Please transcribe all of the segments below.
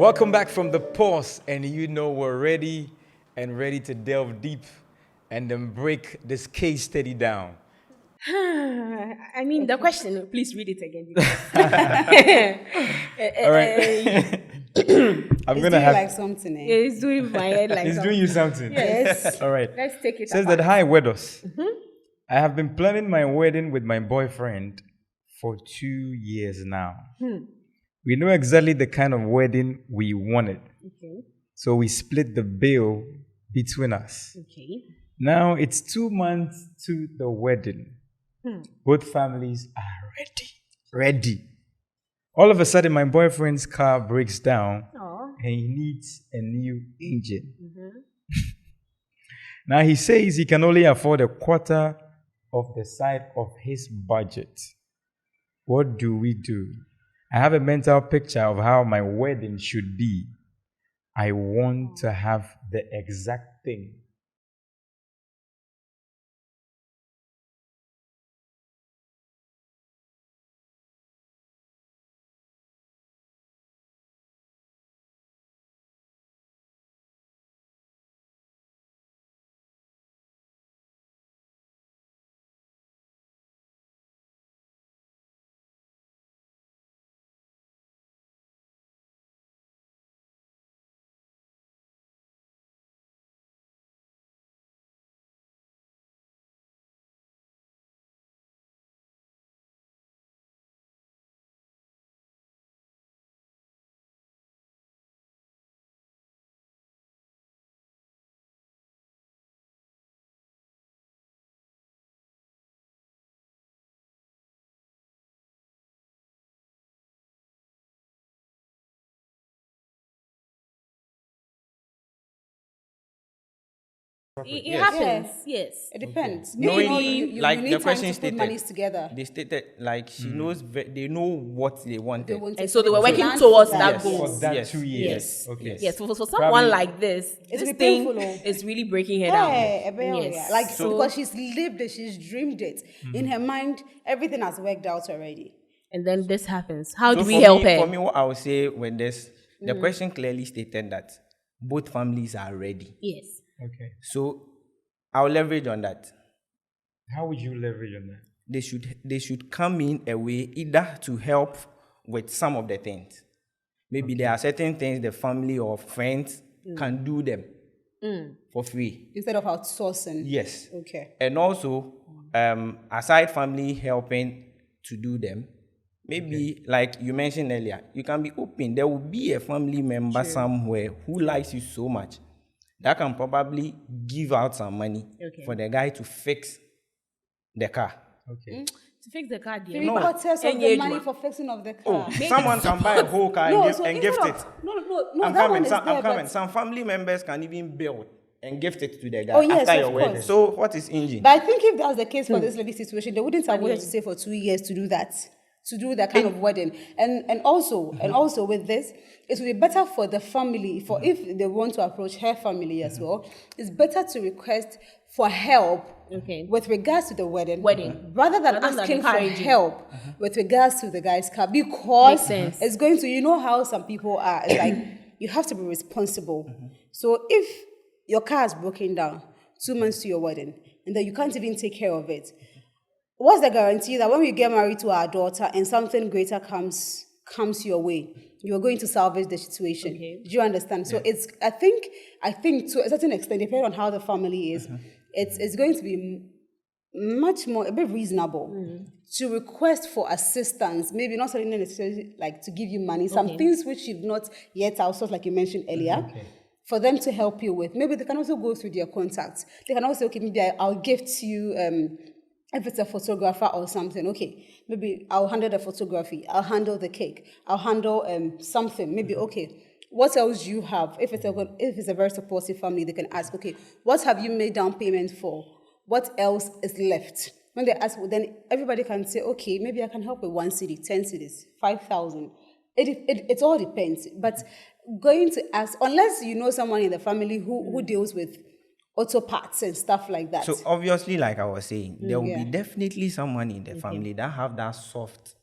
Welcome back from the pause, and you know we're ready to delve deep and then break this case study down. I mean, the question, please read it again. All right. I'm It's gonna doing have. like something. It's doing my head like It's something. doing you something. Yes. All right. Let's take it Says apart. that hi, Wedos. I have been planning my wedding with my boyfriend for 2 years now. We know exactly the kind of wedding we wanted, Okay. so we split the bill between us. Okay. Now it's 2 months to the wedding. Both families are ready. All of a sudden, my boyfriend's car breaks down Oh. and he needs a new engine. Now he says he can only afford a quarter of the side of his budget. What do we do? I have a mental picture of how my wedding should be. I want to have the exact thing. It happens. Yes. It depends. Knowing, You like need the time question to put stated, monies together. they stated like she knows they know what they wanted. They want And to so they were plan working for towards that. that Yes. goal. For that Yes. 2 years. Yes. Okay. Yes. For someone Probably- like this, It's this be thing painful, oh. is really breaking her down. Yeah, like So- because she's lived it, she's dreamed it. In her mind, everything has worked out already. And then this happens. How So do we for help me, her? For me, what I would say with this, the question clearly stated that both families are ready. Yes. Okay. So I'll leverage on that. How would you leverage on that? They should come in a way either to help with some of the things. Maybe there are certain things the family or friends can do them for free. Instead of outsourcing. Yes. Okay. And also, aside family helping to do them, maybe like you mentioned earlier, you can be open. There will be a family member somewhere who likes you so much that can probably give out some money for the guy to fix the car. Okay. To fix the car, dear. Three quarters of Any the age money one. for fixing of the Oh, car. someone can buy a whole car No, and, so and gift instead it. of- No, I'm that one coming. is I'm there, coming. but- Some family members can even build and gift it to the guy Oh, yes, after of your wedding. course. So what is engine? But I think if that's the case for this lady situation, they wouldn't have waited to stay for 2 years to do that. To do that kind of wedding. And also with this, it would be better for the family, for if they want to approach her family as well, it's better to request for help with regards to the wedding. Rather than asking for encouraging. help with regards to the guy's car. Because Makes sense. it's going to, you know how some people are. It's like you have to be responsible. So if your car is broken down 2 months to your wedding, and then you can't even take care of it, what's the guarantee that when we get married to our daughter and something greater comes your way, you're going to salvage the situation? Okay. Do you understand? So it's I think to a certain extent, depending on how the family is, it's going to be much more a bit reasonable to request for assistance. Maybe not necessarily like to give you money. Some things which you've not yet outsourced, like you mentioned earlier. For them to help you with. Maybe they can also go through their contacts. They can also say, okay, maybe I'll gift you, if it's a photographer or something, okay, maybe I'll handle the photography, I'll handle the cake, I'll handle something. Maybe, okay, what else do you have? If it's a very supportive family, they can ask, okay, what have you made down payment for? What else is left? When they ask, well, then everybody can say, okay, maybe I can help with 1 city, 10 cities, 5,000. It all depends. But going to ask, unless you know someone in the family who deals with auto parts and stuff like that. So obviously, like I was saying, there will Yeah. be definitely someone in the family that have that soft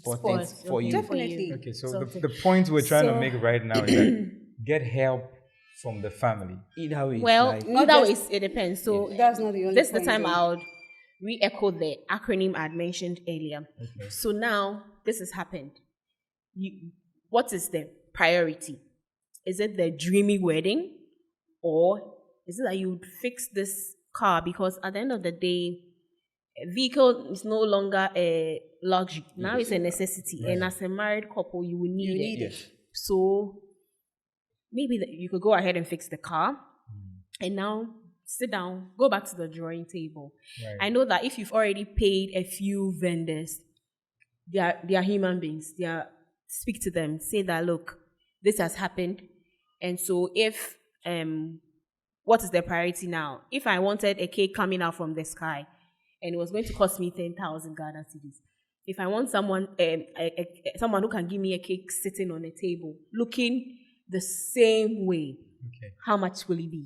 for Sport, things for okay. you. Definitely. Okay, so Something. the point we're trying to So- make right now is that get help from the family. Either way, Well, it's like, Not either just- way, it depends. So That's not the only this is the point, time though. I would re-echo the acronym I'd mentioned earlier. Okay. So now this has happened. What is the priority? Is it the dreamy wedding, or is it that you would fix this car? Because at the end of the day, a vehicle is no longer a luxury. Now it's a necessity, and as a married couple, you will need it. So maybe you could go ahead and fix the car, and now sit down, go back to the drawing table. Right. I know that if you've already paid a few vendors, they are human beings. Speak to them, say that, look, this has happened, and so if what is the priority now? If I wanted a cake coming out from the sky, and it was going to cost me 10,000 Ghana cedis, if I want someone who can give me a cake sitting on a table, looking the same way, how much will it be?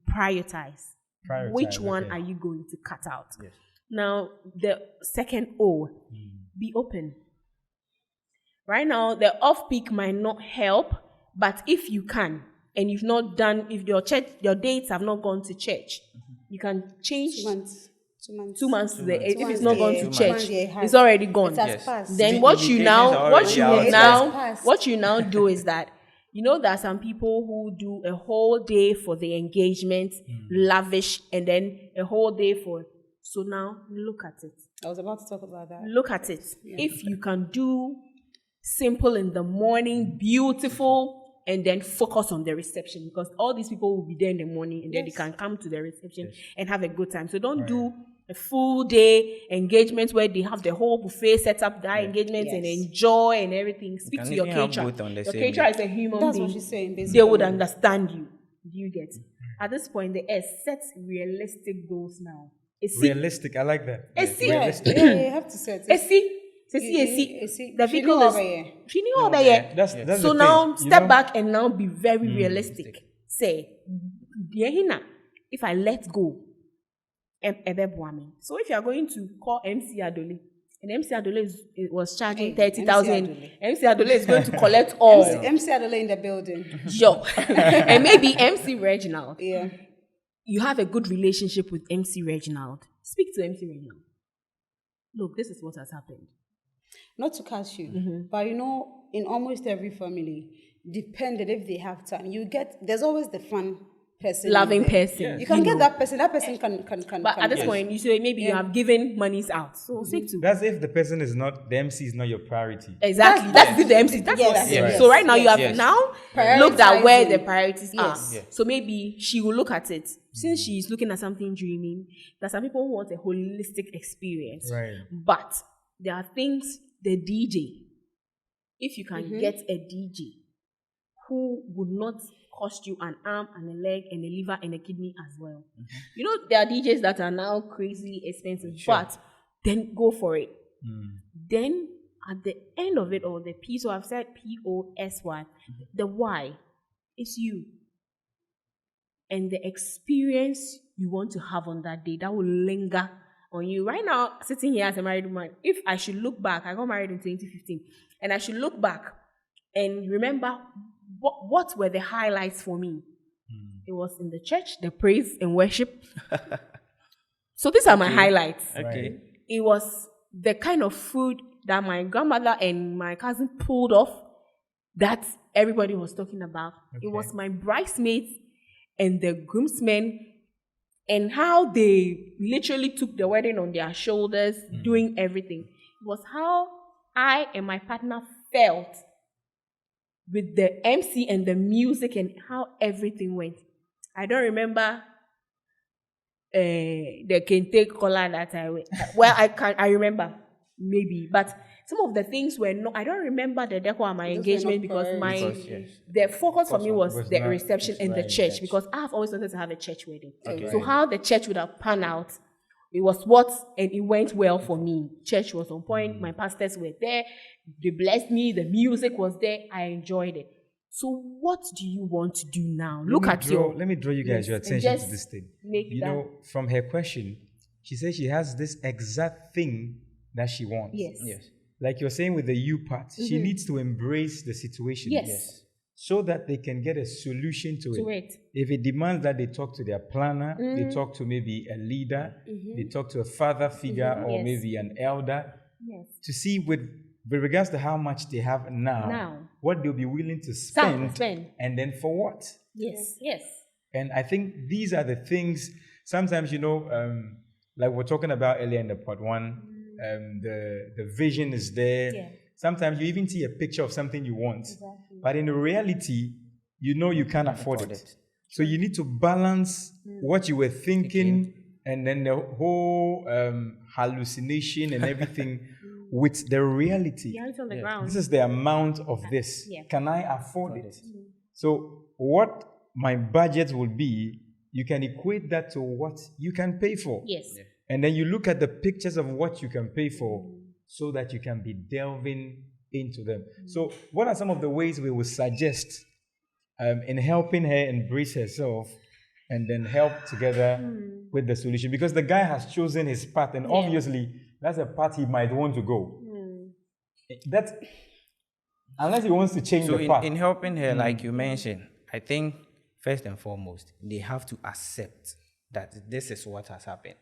Prioritize. Which one are you going to cut out? Yes. Now, the second O, be open. Right now, the off-peak might not help, but if you can, and you've not done, if your dates have not gone to church, you can change 2 months. 2 months to the if 2 it's months, not gone yeah. to 2 church, months, yeah, it has. it's already gone. It has Yes. passed. Then The what you invitations now are what already you out would there. now Passed. what you now do is that there are some people who do a whole day for the engagement, lavish, and then a whole day for. So now look at it. I was about to talk about that. Look at it. If you can do simple in the morning, beautiful, and then focus on the reception, because all these people will be there in the morning, and then they can come to the reception and have a good time. So don't do a full day engagement where they have the whole buffet set up, that engagement, and enjoy and everything. Speak can to your even have caterer. both on the Your same caterer day. is a human That's being. what she's saying, They basically. would understand you. Do you get? At this point, the S sets realistic goals now. Realistic, I like that. Yeah, you have to set it. The vehicle is. That's So the now thing, step back and now be very realistic. Say, if I let go, so if you are going to call MC Adole, and MC Adole was charging 30,000, MC Adole is going to collect all. MC Adole in the building. Sure. And maybe MC Reginald. Yeah. You have a good relationship with MC Reginald. Speak to MC Reginald. Look, this is what has happened. Not to catch you, but in almost every family, depending if they have time, there's always the fun person. Loving in there. person. You can get that person. That person can. But at this point, you say maybe you have given monies out. So speak to. That's if the person is not, the MC is not your priority. Exactly. That's the MC. That's what I said. yes, So right now you have yes. now looked at where the Prioritizing. priorities are. Yes. So maybe she will look at it. Since she's looking at something dreaming, there's some people who want a holistic experience. Right. But there are things, the DJ, if you can get a DJ who would not cost you an arm and a leg and a liver and a kidney as well. There are DJs that are now crazily expensive, but then go for it. Then at the end of it all, the P, so I've said POSY, the Y is you. And the experience you want to have on that day, that will linger on you. Right now, sitting here as a married woman, if I should look back, I got married in 2015, and I should look back and remember what were the highlights for me. It was in the church, the praise and worship. So these are my highlights. Okay. It was the kind of food that my grandmother and my cousin pulled off that everybody was talking about. It was my bridesmaids and the groomsmen and how they literally took the wedding on their shoulders, doing everything. It was how I and my partner felt with the MC and the music and how everything went. I don't remember the kente color that I went. Well, I remember maybe, but some of the things were not. I don't remember the decor at my engagement because the focus for me was the reception and the church because I've always wanted to have a church wedding. So how the church would have panned out, it was and it went well for me. Church was on point. My pastors were there. They blessed me. The music was there. I enjoyed it. So what do you want to do now? Let me draw you guys your attention to this thing. From her question, she says she has this exact thing that she wants. Yes. Like you're saying with the you part, she needs to embrace the situation. Yes. So that they can get a solution to it. If it demands that they talk to their planner, they talk to maybe a leader, they talk to a father figure or maybe an elder to see with regards to how much they have now, what they'll be willing to spend. And then for what? Yes. And I think these are the things, sometimes, like we're talking about earlier in the part one, the vision is there. Yeah. Sometimes you even see a picture of something you want, but in reality, you can't afford it. So you need to balance what you were thinking and then the whole hallucination and everything with the reality. Reality on the ground. This is the amount of this. Can I afford it? So what my budget will be, you can equate that to what you can pay for. Yes. And then you look at the pictures of what you can pay for so that you can be delving into them. So what are some of the ways we would suggest in helping her embrace herself and then help together with the solution? Because the guy has chosen his path, and obviously that's a path he might want to go. That's unless he wants to change the path. In helping her, like you mentioned, I think first and foremost, they have to accept that this is what has happened.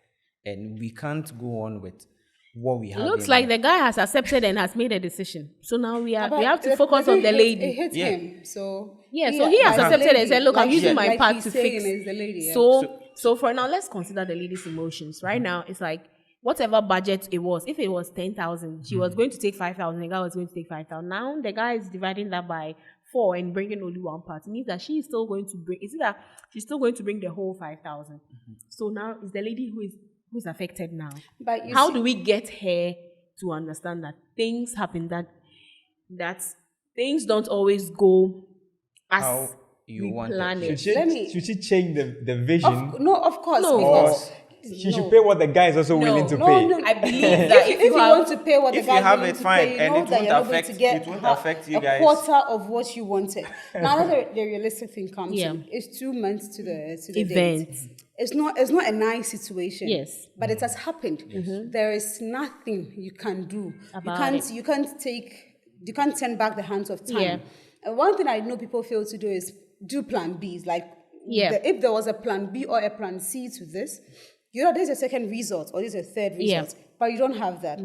And we can't go on with what we have. It looks like the guy has accepted and has made a decision. So now we have to focus on the lady. It hit him. So so he has accepted and said, look, I'm using my part to fix. The lady, So for now, let's consider the lady's emotions. Right now, it's like whatever budget it was. If it was 10,000, she was going to take 5,000. The guy was going to take 5,000. Now the guy is dividing that by 4 and bringing only one part. It means that she is still going to bring. Is it that she's still going to bring the whole 5,000? So now it's the lady who's affected now. But how do we get her to understand that things happen, that things don't always go as how you want it? Should she change the vision? Of course. No. Because she should pay what the guy is also willing to pay. No. I believe that if you want to pay what the guy is willing it, to fine, pay, and know it that won't you're not going affect to get you guys. a quarter of what you wanted. Now that the realistic thing comes in, it's 2 months to the event. date. It's not a nice situation. Yes. But it has happened. There is nothing you can do. You can't turn back the hands of time. Yeah. And one thing I know people fail to do is do plan Bs. Like if there was a plan B or a plan C to this, there's a second result or there's a third result. But you don't have that.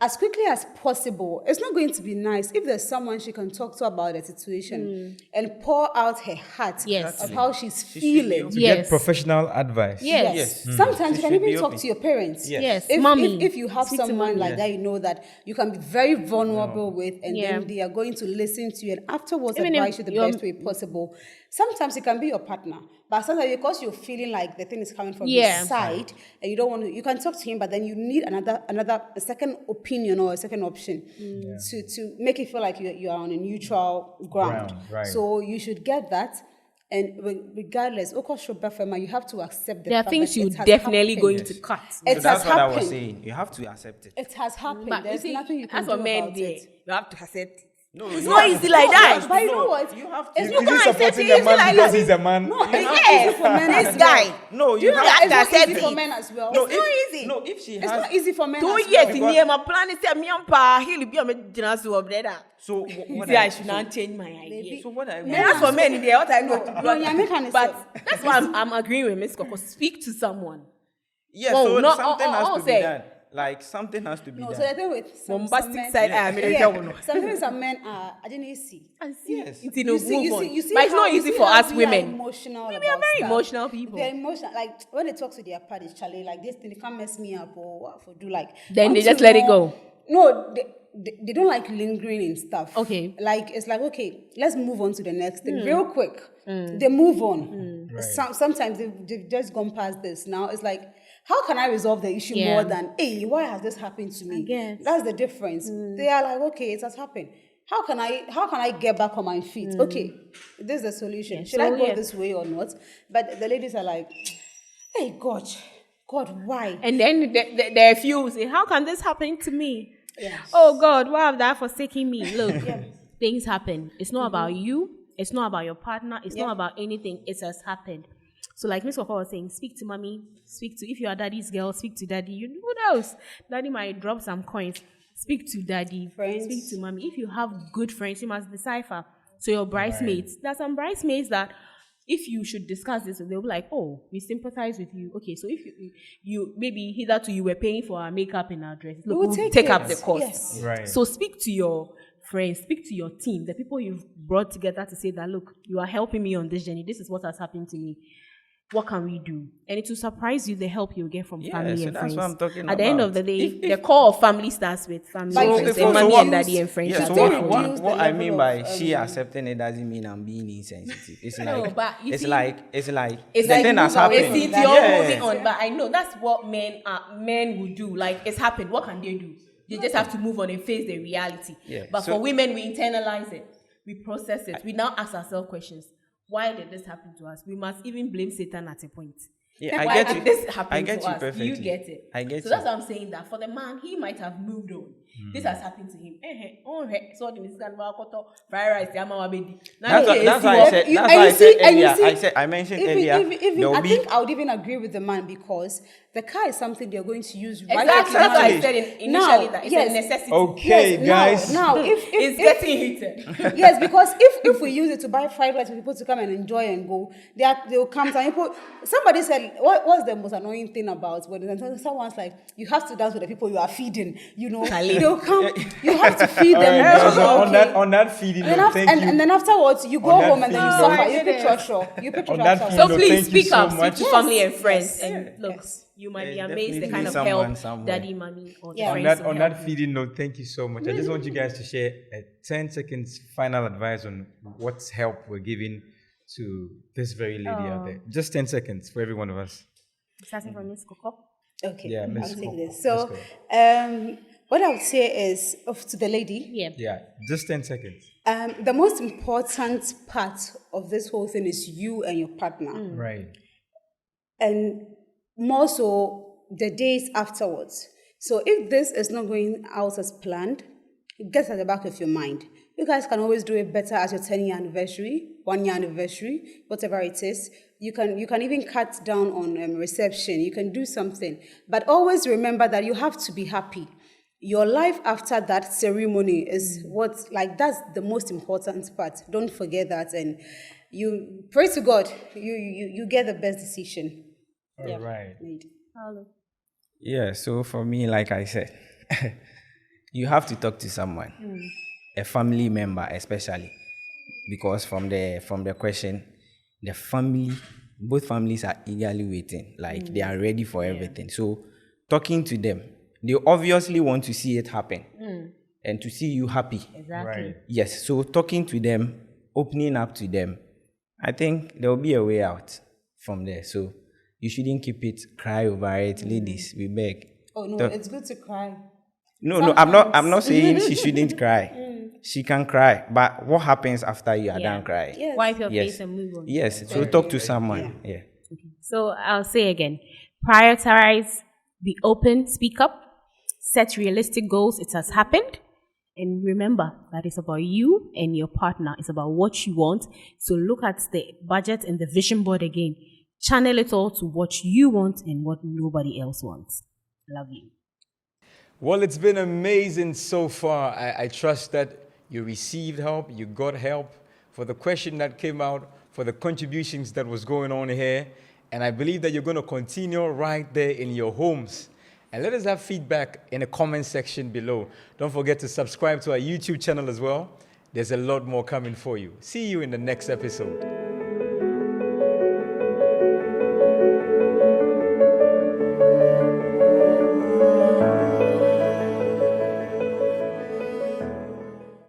As quickly as possible, it's not going to be nice if there's someone she can talk to about the situation and pour out her heart of how she's feeling. To get professional advice. Yes. Sometimes you can even talk to your parents. Yes. If you have someone like that, that you can be very vulnerable with, and then they are going to listen to you and afterwards advise you the best way possible. Sometimes it can be your partner, but sometimes because you're feeling like the thing is coming from his side and you don't want to, you can talk to him, but then you need a second opinion or a second option to make it feel like you are on a neutral ground. Right. So you should get that. And regardless, you have to accept there are things you're definitely going to cut. That's what I was saying. You have to accept it. It has happened. But there's nothing you can do about it. You have to accept it. No, it's not easy like that. But you know what? You have to. Is he supporting the man because he's a man? No, it's easy for men. This guy. No, you have to accept it. It's for men as well. No, it's not easy. No, if she has. It's not easy for men. 2 years in here, my plan is to me and pa. He'll be a generous of brother. So I should not change my idea. So what I that's for men in there. What I know. But that's why I'm agreeing with Miss Coco. Speak to someone. Yeah. So something has to be done. Like something has to be done. So the thing with some men, sometimes some men are, I didn't see. Yes. You see but it's not easy for us women. We are very emotional people. They're emotional. Like when they talk to their parties, Charlie, like this thing, they can't mess me up or what for do like. Then they just let it go. No, they don't like lingering in stuff. Okay. Like it's like, okay, let's move on to the next thing real quick. They move on. Right. Sometimes they've just gone past this. Now it's like, how can I resolve the issue more than, hey, why has this happened to me? That's the difference. They are like, okay, it has happened. How can I get back on my feet? Okay, this is the solution. Yeah, Should I go this way or not? But the ladies are like, hey, God, why? And then there are few say, how can this happen to me? Yes. Oh God, why have that forsaken me? Look, things happen. It's not about you. It's not about your partner. It's not about anything. It has happened. So like Miss Koko was saying, speak to mommy, if you are daddy's girl, speak to daddy. Who knows? Daddy might drop some coins. Speak to daddy, Friends. speak to mommy. If you have good friends, you must decipher. So your bridesmaids, there's some bridesmaids that if you should discuss this, they'll be like, oh, we sympathize with you. Okay, so if you maybe hitherto you were paying for our makeup and our dresses, look, we'll take up the cost. Yes. Right. So speak to your friends, speak to your team, the people you've brought together to say that, look, you are helping me on this journey. This is what has happened to me. What can we do? And it will surprise you the help you'll get from family so and that's friends. what I'm talking At the end about. of the day, the core of family starts with family But and friends. so And mommy what- and daddy and friends. Yeah, are so there what- for what- you. Use what the I mean level by of, she accepting it doesn't mean I'm being insensitive. It's No, like but you it's see- like It's the like thing that's move away happening. from It's that. you're Yeah. moving on, but I know that's what men would do. Like, it's happened. What can they do? They just have to move on and face the reality. Yeah, But so- for women, we internalize it, we process it. We now ask ourselves questions: why did this happen to us? We must even blame Satan at a point. Yeah, Why I get did you. this happen I get to you us? perfectly. Do you get it? I get so you. that's what I'm saying. That for the man, he might have moved on. This has happened to him. So the Mexican fried rice, That's why I said. You- That's and why I you said see- and you earlier. see, I mentioned even, earlier. even there'll I be think I would even agree with the man because the car is something they're going to use right Exactly. after That's what I marriage. said initially. Now, That it's yes. a necessity. Okay, Yes, guys. Now, if It's getting heated. yes, because if we use it to buy fried rice for people to come and enjoy and go, they'll come. Some people, somebody said, what's the most annoying thing about when someone's like, you have to dance with the people you are feeding, they'll come, you have to feed All them. right, guys, Okay. on that feeding And, note, thank you. and then afterwards, you go On that home and then you feeling suffer. note- You pick your show. You pick your On that show. feeling So note, please thank you speak so up, much. speak to family and Yes, friends, yes, and look, yes. you might be There's amazed the definitely kind of someone help somewhere. daddy, mommy, or Yeah. friends will On help that you. feeding note, thank you so much. I just want you guys to share a 10 seconds final advice on what help we're giving to this very lady out there. Just 10 seconds for every one of us. Starting from Miss Coco. Okay, Yeah, I'll Miss take Coco. this. Let's So, go. what I would say is, to the lady, Yeah. Yeah, just 10 seconds. the most important part of this whole thing is you and your partner. Right. And more so the days afterwards. So if this is not going out as planned, it gets at the back of your mind. You guys can always do it better as your 10-year anniversary, 1-year anniversary, whatever it is. You can even cut down on reception. You can do something. But always remember that you have to be happy. Your life after that ceremony is that's the most important part. Don't forget that. And you pray to God, you get the best decision. All right. Made. Yeah, so for me, like I said, you have to talk to someone, a family member especially, because from the question, both families are eagerly waiting, like they are ready for everything. So talking to them, they obviously want to see it happen and to see you happy. Exactly. Right. Yes, so talking to them, opening up to them, I think there will be a way out from there. So you shouldn't keep it, cry over it, ladies. We beg. Oh no, Talk- it's good to cry. No, I'm not saying she shouldn't cry. She can cry, but what happens after you are Yeah. done crying? Yes. Wipe your Yes. face and move on. Yes, so talk to someone. Yeah. So I'll say again, prioritize, be open, speak up, set realistic goals. It has happened. And remember that it's about you and your partner. It's about what you want. So look at the budget and the vision board again. Channel it all to what you want and what nobody else wants. Love you. Well, it's been amazing so far. I trust that you received help, you got help for the question that came out, for the contributions that was going on here. And I believe that you're going to continue right there in your homes. And let us have feedback in the comment section below. Don't forget to subscribe to our YouTube channel as well. There's a lot more coming for you. See you in the next episode.